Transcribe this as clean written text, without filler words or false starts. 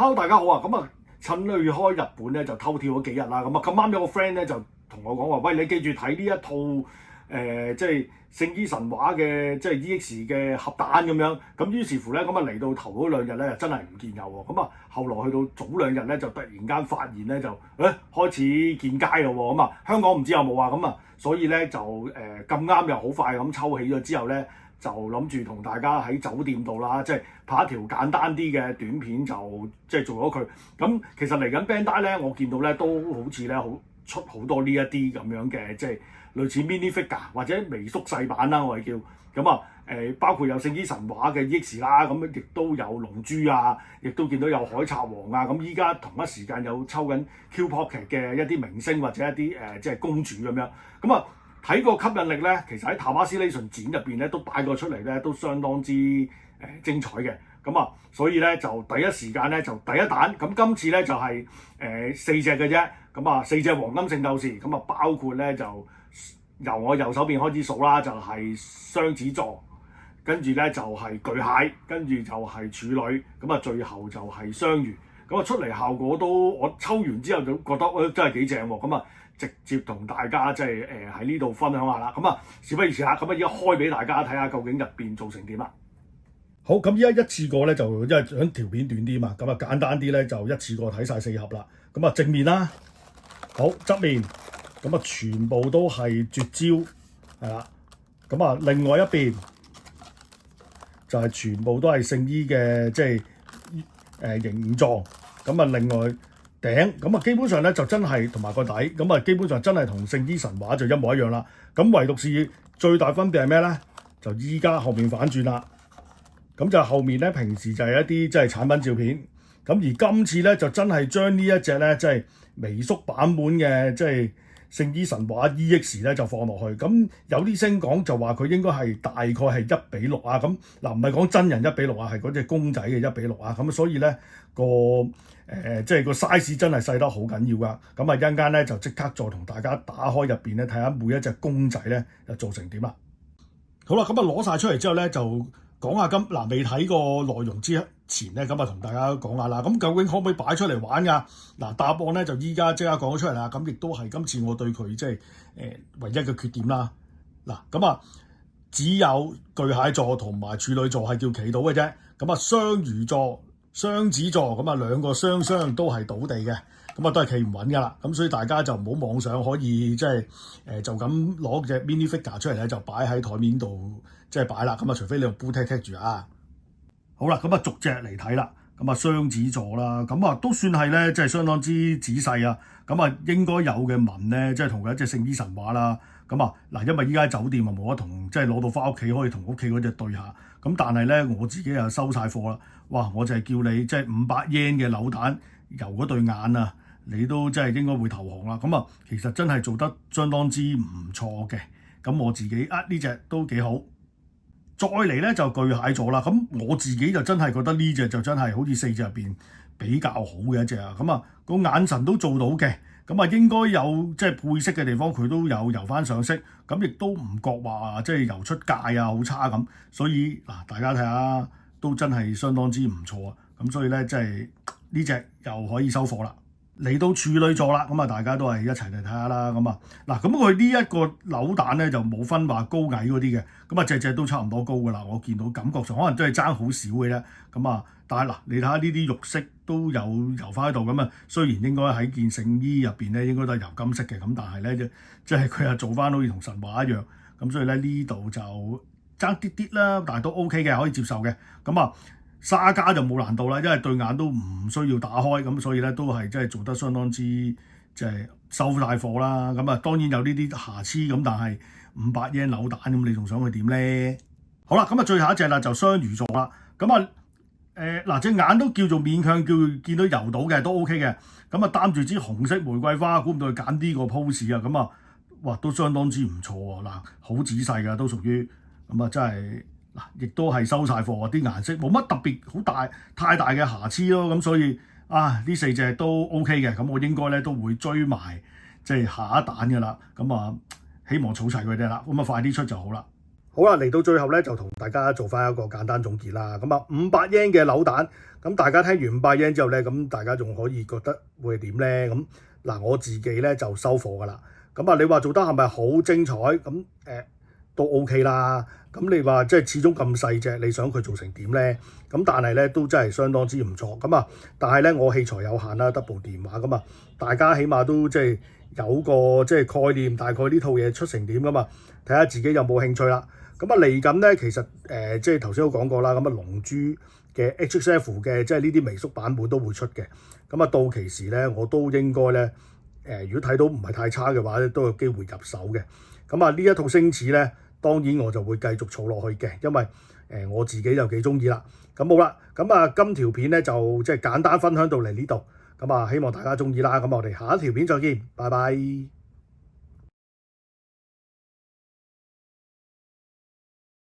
Hello，大家好啊！咁啊，趁去開日本咧就偷跳咗幾日啦。咁啊，咁啱有個 friend 咧就同我講話，喂，你記住睇呢一套即係聖衣神話嘅即係 EX 嘅盒蛋咁樣。咁於是乎咧，咁啊嚟到頭嗰兩日咧，真係唔見有喎。咁啊，後來去到早兩日咧，就突然間發現咧就開始見街咯喎。咁啊，香港唔知有冇啊？咁啊，所以咧就咁啱又好快咁抽起咗之後咧。就諗住同大家喺酒店度啦，即係拍一條簡單啲嘅短片，就即係做咗佢。咁其實嚟緊 Bandai 咧，我見到咧都好似咧出好多呢一啲咁樣嘅，即係類似 mini figure 或者微縮細版啦，我哋叫咁啊。包括有聖衣神話嘅 EX 啦，咁亦都有龍珠啊，亦都見到有海賊王啊。咁依家同一時間有抽緊 Q Pocket 嘅一啲明星或者一啲即係公主咁樣。咁啊〜睇個吸引力咧，其實喺 Tabaslation 展入邊咧都擺過出嚟咧，都相當之精彩嘅。咁啊，所以咧就第一時間咧就第一彈。咁今次咧就係4隻嘅啫。咁啊4隻黃金聖鬥士。咁啊包括咧就由我右手邊開始數啦，就係雙子座，跟住咧就係巨蟹，跟住就係處女，咁啊最後就係雙魚。咁啊出嚟效果都我抽完之後就覺得真係幾正喎。咁啊〜直接同大家即係喺呢度分享下啦。咁啊，事不宜遲啦，咁啊而家開俾大家睇下究竟入邊做成點啦。好，咁依家一次過咧就因為想條片短啲嘛，咁啊簡單啲咧就一次過睇晒4盒啦。咁啊正面啦，好側面，咁啊全部都係絕招係啦。咁啊另外一邊就係全部都係聖衣嘅即係形狀。咁啊另外。頂咁啊，基本上咧就真係同埋個底咁啊，基本上真係同聖衣神話就一模一樣啦。咁唯獨是最大分別係咩咧？就依家後面反轉啦。咁就後面咧平時就係一啲即係產品照片。咁而今次咧就真係將呢一隻咧即係微縮版本嘅即係聖衣神話 EX 咧就放落去。咁有啲聲講就話佢應該係大概係1:6啊。咁嗱唔係講真人1:6啊，係嗰隻公仔嘅1:6啊。咁所以咧即係個 size 真係細得好緊要噶，咁啊一陣間咧就即刻再同大家打開入邊咧睇下每一隻公仔咧就做成點啦。好啦，咁啊攞晒出嚟之後咧就講下未睇過內容之前咧，咁啊同大家講下啦。咁究竟可唔可以擺出嚟玩㗎？嗱，答案咧就依家即刻講咗出嚟啦。咁亦都係今次我對佢即係唯一嘅缺點啦。嗱，咁啊只有巨蟹座同埋處女座係叫企到嘅啫。咁啊雙魚座、雙子座咁啊兩個雙都係倒地嘅，咁啊都係企唔穩噶啦，咁所以大家就唔好妄想可以即係就咁攞隻 mini figure 出嚟咧就擺喺台面度即係擺啦，咁啊除非你用 boot tag 住啊。好啦，咁啊逐隻嚟睇啦，咁啊雙子座啦，咁啊都算係咧即係相當之仔細啊，咁啊應該有嘅紋咧即係同佢一隻聖衣神話啦。咁啊嗱，因為依家喺酒店啊冇得同即係攞到翻屋企可以同屋企嗰隻對下，咁但係咧我自己又收晒貨啦。哇！我就係叫你即係500 yen 嘅扭蛋油嗰對眼啊，你都真係應該會投降啦。咁啊，其實真係做得相當之唔錯嘅。咁我自己呢隻都幾好。再嚟咧就巨蟹座啦。咁我自己就真係覺得呢隻就真係好似4隻入邊比較好嘅一隻啊。咁啊個眼神都做到嘅。咁啊應該有即係配飾嘅地方佢都有油翻上色。咁亦都唔覺話即係油出界啊好差咁。所以嗱，大家睇下。都真係相當之唔錯啊！咁所以咧，即係呢隻又可以收貨啦。嚟到處女座啦，咁啊大家都係一齊嚟睇下啦。咁啊嗱，咁佢呢一個扭蛋咧就冇分話高矮嗰啲嘅，咁啊隻都差唔多高噶啦。我見到感覺上可能真係爭好少嘅啫。咁啊，但係嗱，你睇下呢啲肉色都有油翻喺度咁啊。雖然應該喺件聖衣入邊咧應該都係油金色嘅，咁但係咧即係佢又做翻好似同神話一樣。咁所以咧呢度就爭啲啲啦，但係都 OK 嘅，可以接受嘅。咁啊，沙加就冇難度啦，因為對眼都唔需要打開，咁所以咧都係真係做得相當之即係收晒貨啦。咁啊，當然有呢啲瑕疵咁，但係500 yen 扭蛋咁，你仲想佢點咧？好啦，咁啊最後一隻啦就雙魚座啦。咁啊嗱隻眼都叫做勉強叫見到游到嘅，都 OK 嘅。咁啊擔住支紅色玫瑰花，估唔到佢揀呢個 pose 啊。咁啊，哇都相當之唔錯喎。嗱，好仔細㗎，都屬於。咁啊，真係嗱，亦都係收晒貨啊！啲顏色冇乜特別好大太大嘅瑕疵咯，咁所以呢4隻都 OK 嘅，咁我應該咧都會追埋即係下一彈嘅啦。咁啊，希望儲齊佢哋啦，咁啊快啲出就好啦。好啦，嚟到最後咧，就同大家做翻一個簡單總結啦。咁啊，500 yen 嘅扭蛋，咁大家聽完500 yen之後咧，咁大家仲可以覺得會係點咧？咁嗱，我自己咧就收貨噶啦。咁啊，你話做得係咪好精彩？咁都 OK 啦。咁你話即係始終咁細隻，你想佢做成點咧？咁但係咧都真係相當之唔錯。咁啊，但係咧我器材有限啦，得部電話咁啊，大家起碼都即係有個即係概念，大概呢套嘢出成點噶嘛？睇下自己有冇興趣啦。咁啊嚟緊咧，其實即係頭先都講過啦，咁啊龍珠嘅 HXF 嘅即係呢啲微縮版本都會出嘅。咁啊到期時咧，我都應該咧如果睇到唔係太差嘅話咧，都有機會入手嘅。咁啊呢一套星矢咧，當然我就會繼續儲落去嘅，因為我自己就幾中意啦。咁好啦，咁啊今條片咧就即係簡單分享到嚟呢度。咁啊希望大家中意啦。咁我哋下一條片再見，拜拜。